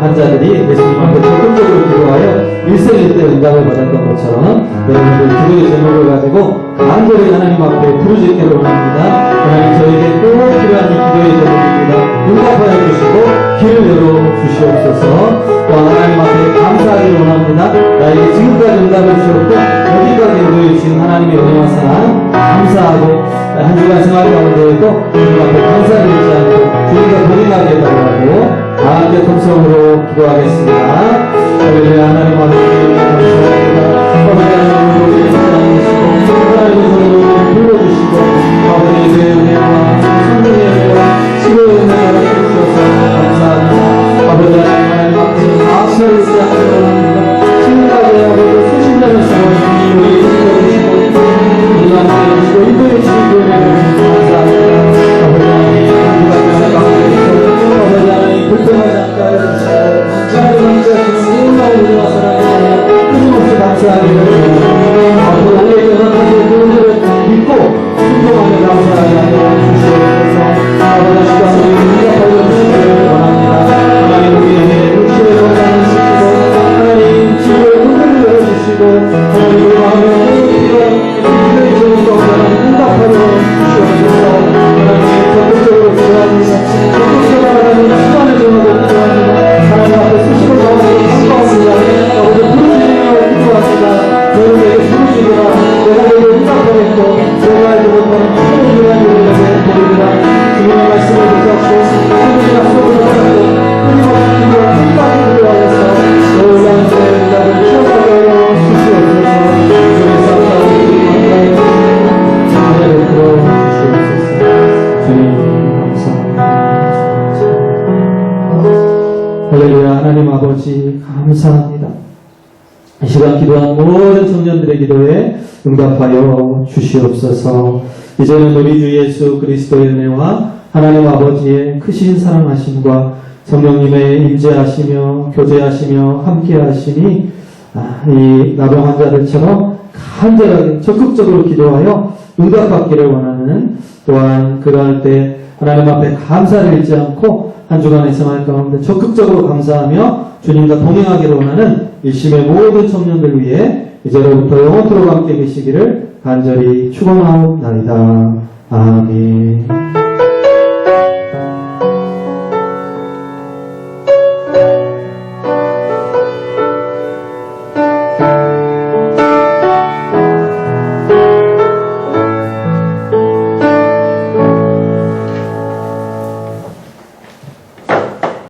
환자들이 예수님 앞에 적극적으로 기도하여 일생일대 응답을 받았던 것처럼 여러분들 기도의 제목을 가지고 간절히 하나님 앞에 부르짖기를 원합니다. 하나님 저에게 꼭 필요한 이 기도의 제목입니다. 응답하여 주시고 길을 열어주시옵소서. 또 하나님 앞에 감사하기를 원합니다. 나에게 지금까지 응답해 주셨고 여기까지 인도해 주신 하나님의 은혜와 사랑 감사하고 한 주간 생활 가운데에도 주님 앞에 감사드리지 않고 주님과 동행하게 해달라고 다 함께 통성으로 기도하겠습니다. 할렐루야. 하나님 아버지 감사합니다. 아버지 하나님 우리를 사랑하시고 하나님의 손으로 불러주시고 아버지의 은혜와 성령의 은혜와 치료의 은혜가 주셔서 감사합니다. 아버지 하나님 앞에 아시아를 쓰지 않기를 원합니다. 지금까지 아버지 수십 년을 쓰고 우리 인도해주시고 우리가 인도해주시고 인도해주시고 감사합니다. 아버지 하나님 우리가 가운데서 아버지 하나님 불평하지 않게 하여주시고 하나님 진짜 우리와 사랑하시며 끊임없이 감사하기를 앞으로 우리에게 허락하신 그분들을 믿고 순종하며 감사하게 하여 주시옵소서. 아버지 시간에 응답하여 주시기를 원합니다. 하나님 우리에게 육신의 건강을 지키고 하나님 지구의 문을 열어주시고 하나님 우리 마음에 기도의 제목과 응답하여 주시옵소서. 응답하여 주시옵소서. 이제는 우리 주 예수 그리스도의 은혜와 하나님 아버지의 크신 사랑하심과 성령님의 임재하시며 교제하시며 함께하시니 이 나병 환자들처럼 간절하게 적극적으로 기도하여 응답받기를 원하는, 또한 그러할 때 하나님 앞에 감사를 잊지 않고 한 주간의 생활 가운데 적극적으로 감사하며 주님과 동행하기를 원하는 일심의 모든 청년들 위해 이제로부터 영원토록 함께 계시기를 간절히 축원하옵나이다. 아멘.